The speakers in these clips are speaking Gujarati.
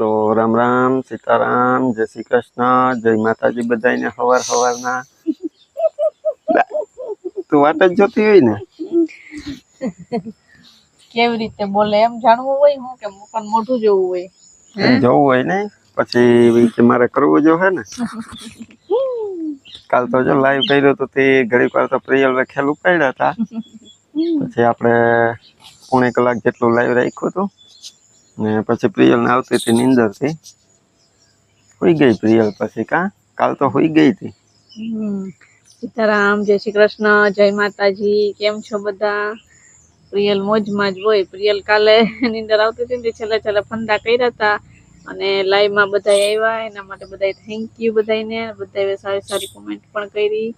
તો રામ રામ, સીતારામ, જય શ્રી કૃષ્ણ, જય માતાજી બધાને હવારના. તું વાત જ જોતી હોય ને કેવી રીતે બોલે એમ જાણવું હોય હું કે પણ મોઢું જોવું હોય જોવું હોય ને પછી કે મારે કરવું જો હે ને કાલ તો જો લાઈવ કર્યો તો તે ઘડીક વાર તો પ્રિયલ ખેલ ઉપાડ્યા હતા પછી આપણે 1.5 કલાક જેટલું લાઈવ રાખ્યું હતું ને પછી પ્રિયલ ને આવતી હતી નીંદર થી હોઈ ગઈ પ્રિયલ પછી કાલ તો હોઈ ગઈ હતી સીતારામ, જય શ્રી કૃષ્ણ, જય માતાજી. કેમ છો બધા? પ્રિયલ મોજમાં જ હોય. પ્રિયલ કાલે નીંદર આવતી હતી ને છેલ્લે ફંદા કર્યા હતા અને લાઈવ માં બધા આવ્યા એના માટે બધા થેન્ક યુ બધાને. બધા સારી કોમેન્ટ પણ કરી.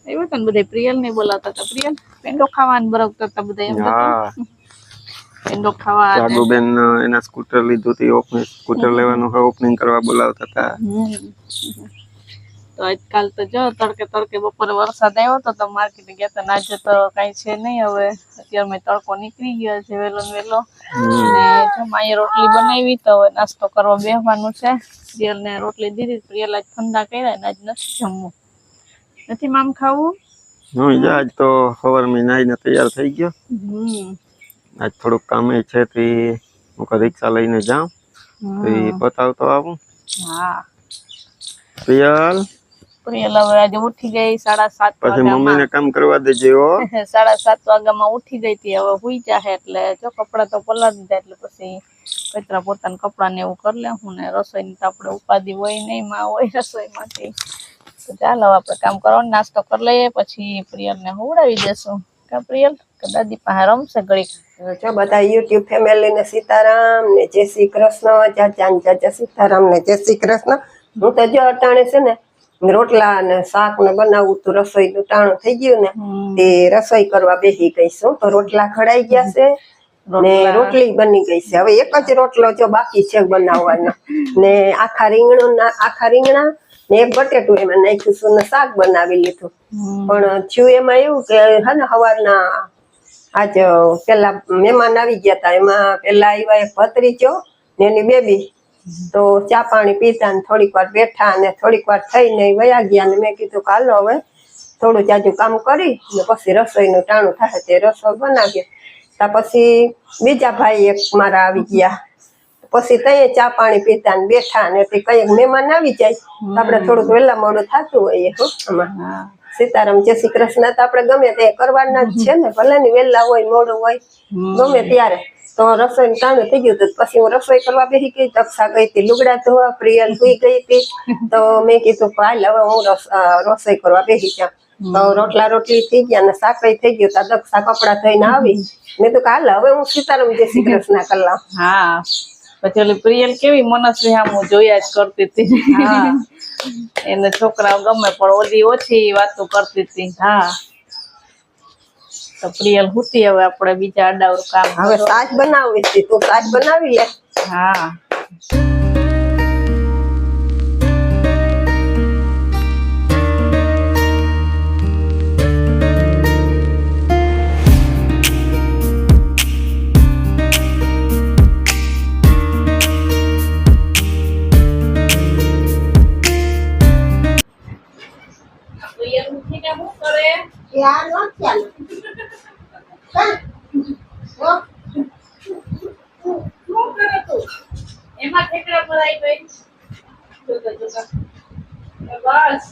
આવ્યા હતા ને બધા પ્રિયલ ને બોલાવતા હતા. પ્રિયલ પેંડો ખાવાનું બરાબર હતા બધા એમ હા પેંડો ખાવા જાગુબેન એના સ્કૂટર લીધું હતું ઓપનિંગ સ્કૂટર લેવાનું ઓપનિંગ કરવા બોલાવતા હતા. તો આજકાલ તો જો તડકે બપોરે વરસાદ આવ્યો તો માર્કેટ ગયા હતા. આજે તો કઈ છે નહીં. હવે અત્યારે મેં તડકો નીકળી ગયો છે વેલો ને વેલો અને જો માએ રોટલી બનાવી તો હવે નાસ્તો કરવા બેસવાનું છે. પ્રિયલ ને રોટલી દીધી. પ્રિયલ આજ ફંદા કર્યા ને આજ નથી જમવું. નથી મામ ખાવું? આજ તો સવારમાં નાઈને તૈયાર થઈ ગયો. આજ થોડુંક કામ છે તે હું રિક્ષા લઈને જાઉં તો એ બતાવતો આવું. હા પ્રિયલ હવે આજે ઉઠી ગઈ 7:30 પછી મમ્મીને કામ કરવા દેજે હો. 7:30 વાગ્યામાં ઉઠી ગઈ હતી. હવે હુઈ જાહે એટલે જો કપડા તો પલાળી દીધા એટલે પછી કચરા પોતાના કપડા ને એવું કરી લેવું ને રસોઈની તો આપણે ઉપાધિ હોય નહીં. માં હોય રસોઈમાંથી તો ચાલો આપણે કામ કરવાનું નાસ્તો કરી લઈએ પછી પ્રિયલ ને હુવડાવી દેશું. કા પ્રિયલ કે દાદી પાસે રમશે ઘડીક. જો બધા યુટ્યુબ ફેમિલી ને સીતારામ ને જય શ્રી કૃષ્ણ. ચાચા સીતારામ ને જય શ્રી કૃષ્ણ. હું તો જો અટાણે છે ને રોટલા ને શાક ને બનાવું તો રસોઈનું ટાણું થઈ ગયું ને તે રસોઈ કરવા બેસી ગઈ છું. તો રોટલા ખડાઈ ગયા છે ને રોટલી બની ગઈ છે. હવે એક જ રોટલો જો બાકી છે બનાવવાનો ને આખા રીંગણા ને એક બટેટું એમાં નાખ્યું છું ને શાક બનાવી લીધું. પણ થયું એમાં એવું કે હે ને સવારના આજ પેલા મહેમાન આવી ગયા હતા. એમાં પેલા આવ્યા એક ભત્રીજો ને એની બેબી. તો ચા પાણી પીતા ને થોડીક વાર બેઠા અને થોડીક વાર થઈને વયા ગયા ને મેં કીધું કે હાલો હવે થોડું જાજુ કામ કરી ને પછી રસોઈનું ટાણું થાય તે રસોઈ બનાવીએ. પછી બીજા ભાઈ એક મારા આવી ગયા. પછી ત્યાં ચા પાણી પીતા ને બેઠા ને તે કઈક મહેમાન આવી જાય આપણે થોડુંક વહેલા મોડું થતું હોય આમાં. સીતારામ, જય શ્રી કૃષ્ણ તો આપણે ગમે તે કરવાના જ છે ને. ભલે ને વહેલા હોય મોડું હોય ગમે ત્યારે. તો રસોઈ ટાણું થઈ ગયું હતું. પછી હું રસોઈ કરવા બેસી ગઈ. દક્ષા ગઈ હતી લુગડા ધોવા. પ્રિયલ સુઈ ગઈ હતી. તો મેં કીધું હાલ હવે હું રસોઈ કરવા બેસી જાઉં. તો રોટલી થઈ ગયા ને શાક થઈ ગયું. તો દક્ષા કપડા ધોઈને આવી. મેં તો હાલ હવે હું સીતારામ જય શ્રી કૃષ્ણ કરલા. હા પછી ઓલી પ્રિયલ કેવી મનસ્વી હું જોયા જ કરતી હતી. એને છોકરાઓ ગમે પણ ઓલી ઓછી વાતો કરતી હતી. હા તો પ્રિયલ હુતી. હવે આપણે બીજા અડાવરું કામ હવે શાક બનાવી છે. તું શાક બનાવી લે. હા એમાં ઠેકડા ભરાઈ ગઈ. બસ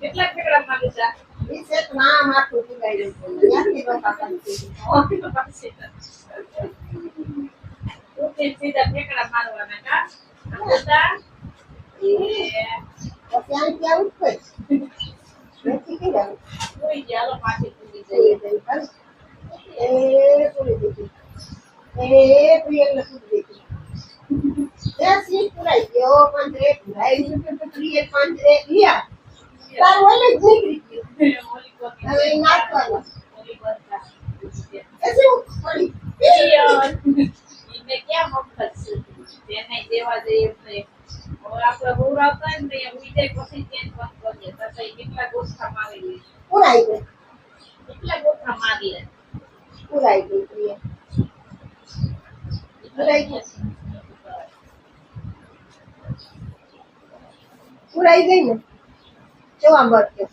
કેટલા ઠેકડા મારી જા માથું સીધા ઠેકડા મારવાના કા ક્યાં મફત એને દેવા જઈએ આપડે બોરાવતા ને બીજે પછી ચેન્જ બંધ કરીએ. કેટલા ગોઠા મારી કેટલા ગોઠા મારી પુરાઈ ગઈ. પુરાઈ ગઈ ને કેવા મળશે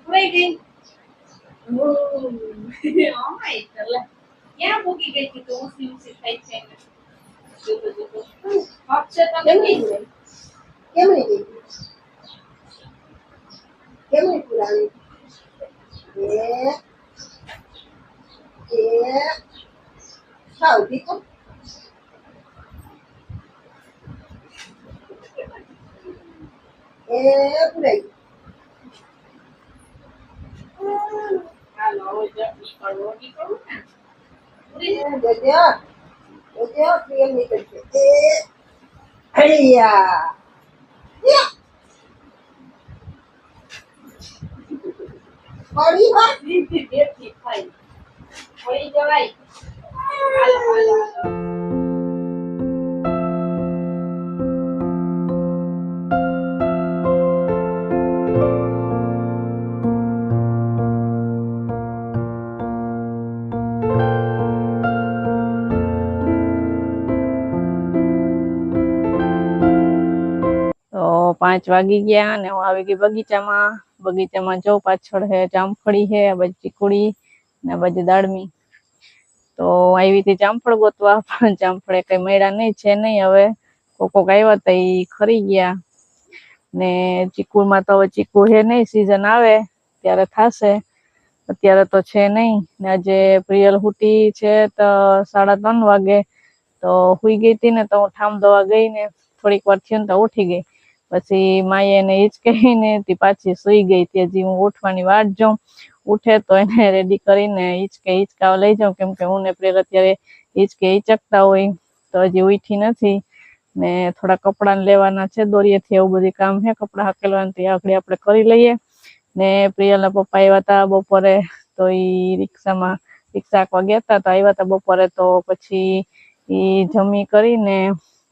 પૂરાઈ ગઈ ક્યાં મૂકી ગઈ હતી તો ઊંચી ઊંચી થાય છે કેમની ગઈ કેમની પુરાણી સાવ દીકો પુરાઈ હાલો નીકળવું પ્રિયલ નીકળશે હૈયા પડી વાત સીધી બેઠી થાય પડી જવાય હાલો હાલો હાલો તો 5 વાગી ગયા અને હું આવી ગઈ બગીચામાં જો પાછળ હે જામફળી હે આ બાજુ ચીકુડી ને આ બાજુ દાડમી તો આવી હતી જામફળ ગોતવા પણ જામફળે કઈ મળ્યા નહીં છે નહીં હવે કોક આવ્યા હતા ઈ ખરી ગયા ને ચીકુમાં તો હવે ચીકુ હે નહીં સીઝન આવે ત્યારે થાશે અત્યારે તો છે નહીં ને આજે પ્રિયલ હુટી છે તો 3:30 વાગે તો હુઈ ગઈ હતી ને તો હું ઠામ દવા ગઈ ને થોડીક વાર થયું ને તો ઉઠી ગઈ પછી માએ એને હિચકાઈને તે પાછી સુઈ ગઈ હતી હજી હું ઉઠવાની વાટ જોઉં ઉઠે તો એને રેડી કરીને હિચકાવા લઈ જાઉં કેમ કે હું ને પ્રિયલ અત્યારે હિચકતા હોય તો હજી ઉઠી નથી ને થોડા કપડાં લેવાના છે દોરીએથી એવું બધું કામ છે કપડાં હકેલવાનું તે આગળ આપણે કરી લઈએ ને પ્રિયલના પપ્પા આવ્યા હતા બપોરે તો ઈ રિક્ષા હાંકવા ગયા હતા તો આવ્યા હતા બપોરે તો પછી ઈ જમી કરીને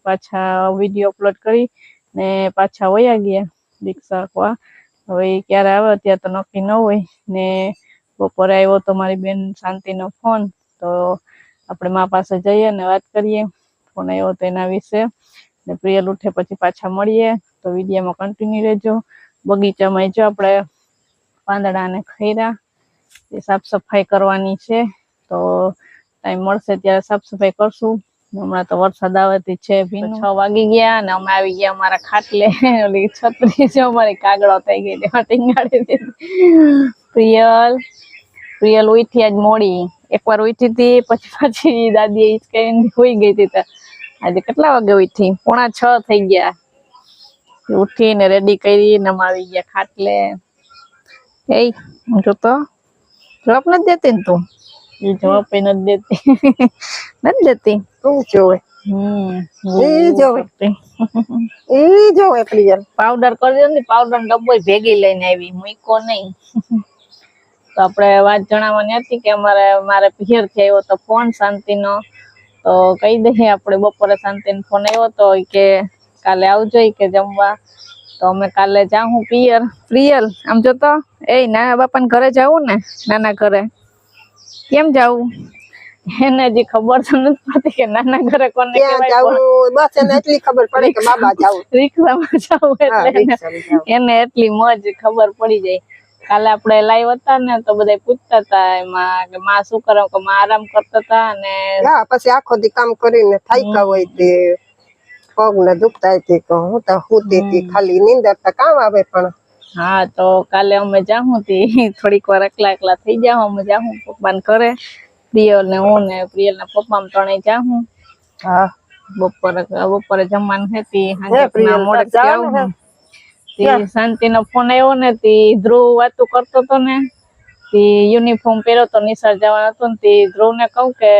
પાછા વિડીયો અપલોડ કરી ને પાછા વયા ગયા રિક્ષા હાંકવા હવે ઈ ક્યારે આવે ત્યાં તો નક્કી ન હોય ને બપોરે આવ્યો તો મારી બેન શાંતિનો ફોન તો આપણે મા પાસે જઈએ ને વાત કરીએ ફોન આવ્યો તો એના વિશે ને પ્રિયલ ઉઠે પછી પાછા મળીએ તો વિડીયોમાં કન્ટિન્યુ રહેજો બગીચામાં જો આપણે પાંદડા ને ખૈરા એ સાફ સફાઈ કરવાની છે તો ટાઈમ મળશે ત્યારે સાફ સફાઈ કરશું હમણાં તો વરસાદ આવતી છે 6 વાગી ગયા ને અમે આવી ગયા અમારા ખાટલે ઓલી છત્રી છે અમારી કાગડો થઈ ગઈ એમાં ટીંગાડી દીધી પ્રિયલ ઉઠી આજ મોડી એકવાર ઉઠી હતી પછી દાદીએ હિચકાઈને હોઈ ગઈ હતી આજે કેટલા વાગે ઉઠી 5:45 થઈ ગયા ઉઠીને રેડી કરીને અમે આવી ગયા ખાટલે એ જો તો જવાબ નથી દેતી ને તું એ જવાબ નથી દેતી નથી દેતી તું જોવે જોવે પ્રિયલ પાવડર કરી દે પાવડર ડબ્બો ભેગી લઈને આવી મૂકો નહીં તો આપણે વાત જણાવવાની હતી કે મારે પિયર થી આવ્યો તો ફોન શાંતિનો તો કહી દઈએ આપણે બપોરે શાંતિનો ફોન આવ્યો તો કે કાલે આવજો કે જમવા તો અમે કાલે જાઉં પ્રિયલ આમ જો તો નાના બાપાને ઘરે જાવું ને નાના ઘરે કેમ જાવું એને હજી ખબર તો નથી પડતી કે નાના ઘરે કોને કહેવાય બસ એને એટલી ખબર પડે કે બાબા જાવું રિક્ષામાં જાવું એટલે એને એટલી મોજ ખબર પડી જાય કાલે આપણે લાઈવ હતા ને તો બધા પૂછતા હતા એમાં કે માં શું કરો કે માં આરામ કરતા હતા અને પછી આખો દી કામ કરીને થાક્યા હોય તે પગ ને દુખતા હતી કે હું તો હુતી હતી ખાલી નીંદર તો કામ આવે પણ હા તો કાલે અમે જાહું તી થોડીક વાર એકલા થઈ જાહું અમે જાહું પપ્પાને ઘરે પ્રિયલ ને હું ને પ્રિયલ ના પપ્પા ત્રણેય જાહું હા બપોરે જમવાનું હતી મોડેક જાવું શાંતિનો ફોન આવ્યો ને તી ધ્રુવ વાતું કરતો હતો ને તી યુનિફોર્મ પહેર્યો તો નિશાળ જવાનો હતો ને તી ધ્રુવ ને કહું કે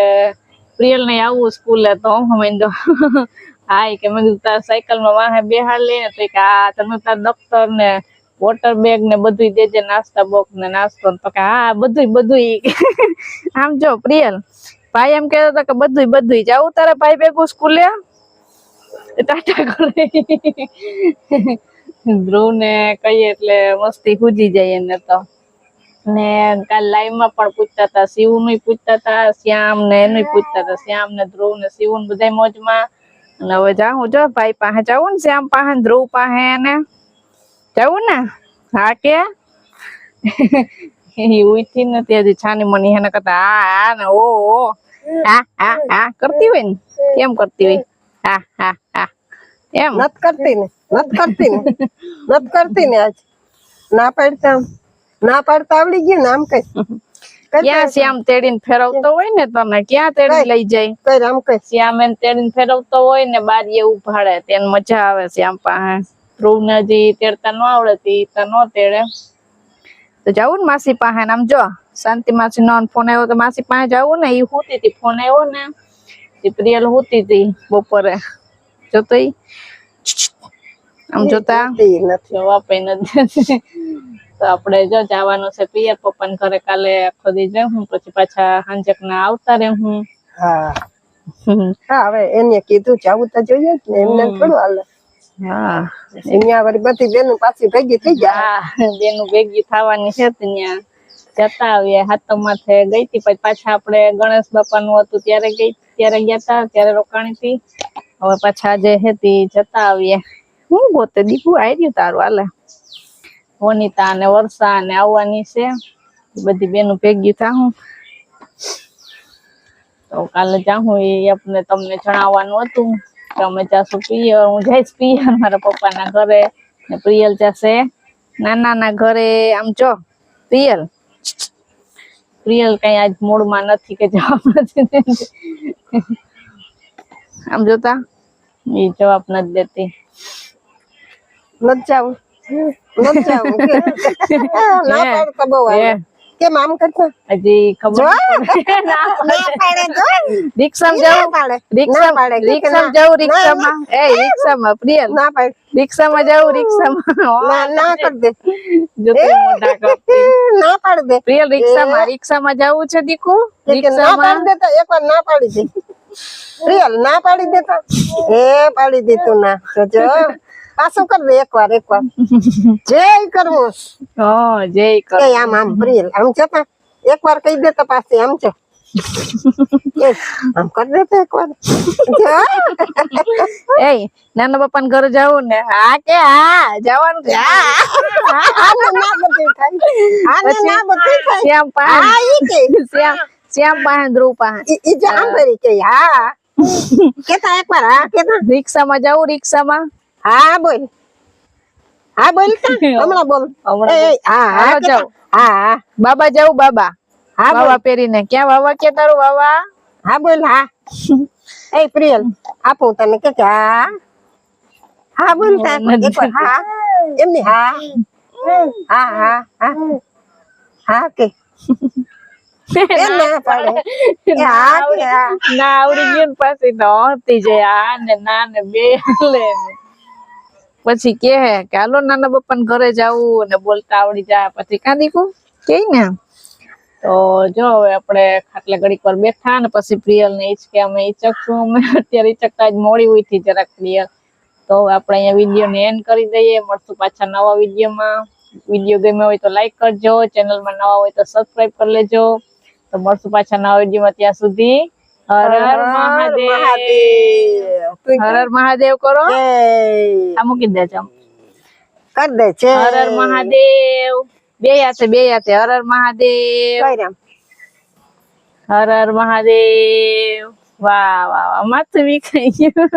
પ્રિયલ ને આવું સ્કૂલે તો હું હા કે મેં કીધું તાર સાયકલ માં વાહે બેહાડ લઈને તો કે આ તમે તાર દફતર ને વોટર બેગ ને બધું દેજે નાસ્તા બોક્સ ને નાસ્તો તો કે હા બધું આમ જો પ્રિયલ ભાઈ એમ કહેતો હતો કે બધું જાવું તારે ભાઈ ભેગું સ્કૂલે ટાટા કરે ધ્રુવ ને કહીએ એટલે મસ્તી પૂજી જાય એને તો ને કાલ લાઈવ માં પણ પૂછતા હતા શિવ નું પૂછતા હતા શ્યામ ને એનું પૂછતા હતા શ્યામ ને ધ્રુવ ને શિવ બધા મોજમાં અને હવે જાઉં જો ભાઈ પાસે જાવું ને શ્યામ પાસે ને ધ્રુવ પાસે ને જાવું ને હા કે એ ઉઠી નથી હજી છાની મની એને કરતા હા ને ઓ હા હા હા કરતી હોય ને કેમ કરતી હોય હા હા હા એમ નત કરતી ને આજ ના પાડતા આવડી ગયું ને આમ કઈ ક્યાં શ્યામ તેડીને ફેરવતો હોય ને તને ક્યાં તેડી લઈ જાય કઈ આમ કઈ શ્યામ એને તેડીને ફેરવતો હોય ને બારીએ ઉભાડે તેને મજા આવે શ્યામ પાસે ધ્રુવ ને હજી તેડતા ન આવડતી તો ન તેડે તો જાવું ને માસી પાસે આમ જો શાંતિ માસી નો ફોન આવ્યો તો માસી પાસે જાવું ને એ હુતી હતી ફોન આવ્યો ને એ પ્રિયલ હુતી હતી બપોરે જોતો આમ જોતા જવાબ નથી તો આપણે જો જવાનું છે પિયર પપ્પા ને ઘરે કાલે આખો દી હું પછી પાછા હાંજક ના આવતા રે હું હા હવે એને કીધું જાવું તો જોઈએ જ ને એમને થોડું હાલે હા અહીંયા વળી બધી બેનું પાછી ભેગી થઈ જાય હા બેનું ભેગી થવાની છે ત્યાં જતા આવીએ હાથમ માથે ગઈ હતી પછી પાછા આપણે ગણેશ બાપા નું હતું ત્યારે ગયા હતા ત્યારે રોકાણી હતી હવે પાછા આજે હેતી જતા આવીએ હું ગોતે દીકુ આવી ગયું તારું હાલે વનિતા અને વર્ષા ને આવવાની છે બધી બેનું ભેગી થાઉં તો કાલે જાઉં એ આપણે તમને જણાવવાનું હતું કે અમે જાશું પિયર હું જઈશ પિયર મારા પપ્પા ના ઘરે ને પ્રિયલ જશે નાના ના ઘરે આમ જો પ્રિયલ કઈ આજ મૂડમાં નથી કે જવાબ નથી આમ જોતા એ જવાબ નથી દેતી નથી જાવું ના પાડતા બહુ કેમ આમ કરતા હજી ખબર રિક્ષામાં પ્રિયલ ના પાડ રિક્ષામાં જાઉં રિક્ષામાં ના કર દે ના પાડ દે પ્રિયલ રિક્ષામાં જવું છે દીકુ ના પાડી દેતા એકવાર ના પાડી દે પ્રિયલ ના પાડી દેતા પાડી દીધું ના તો જો પાછું કર દે એકવાર જય કરવું જય કર આમ પ્રિયલ આમ જતા એકવાર કહી દેતા પાછી આમ છે આમ કરી દેતા એકવાર નાના બાપા ને ઘરે જવું ને હા કે હા જવાનું છે શ્યામ પાસે ધ્રુવ પાસે કેતા એકવાર હા કેતા રિક્ષામાં જવું રિક્ષામાં હા બોલ હમણાં બોલ હા જાવ હા બાબા જાવ બાબા બાબા પહેરીને ક્યાં બાબા કે તારું બાબા હા બોલ હા એ પ્રિયલ આપું તને કે હા બોલતા એકવાર હા એમની હા કે ના પાડે ના આવડી ગયું પાછી નહોતી જે આ ને ના ને બે લે પછી કે હાલો નાના બાપા ને ઘરે જવું ને બોલતા આવડી જાય પછી કાંદીકું કે ને તો જો હવે આપણે ખાટલે ઘડીક વાર બેઠા ને પછી પ્રિયલ ને ઈચકે અમે ઈચકશું અમે અત્યારે ઈચકતા જ મોડી ઉઠી જરાક પ્રિયલ તો આપણે અહીંયા વિડીયો ને એન્ડ કરી દઈએ મળશું પાછા નવા વિડીયોમાં વિડીયો ગમ્યો હોય તો લાઈક કરજો ચેનલમાં નવા હોય તો સબસ્ક્રાઇબ કરી લેજો તો મળશું પાછા નવા વિડીયોમાં ત્યાં સુધી હર હર મહાદેવ હર હર મહાદેવ કરો આ મૂકી દેજો કર દે છે હર હર મહાદેવ બે હાથે હર હર મહાદેવ હર હર મહાદેવ વાહ વાહ વાહ માથું વિખાઈ ગયું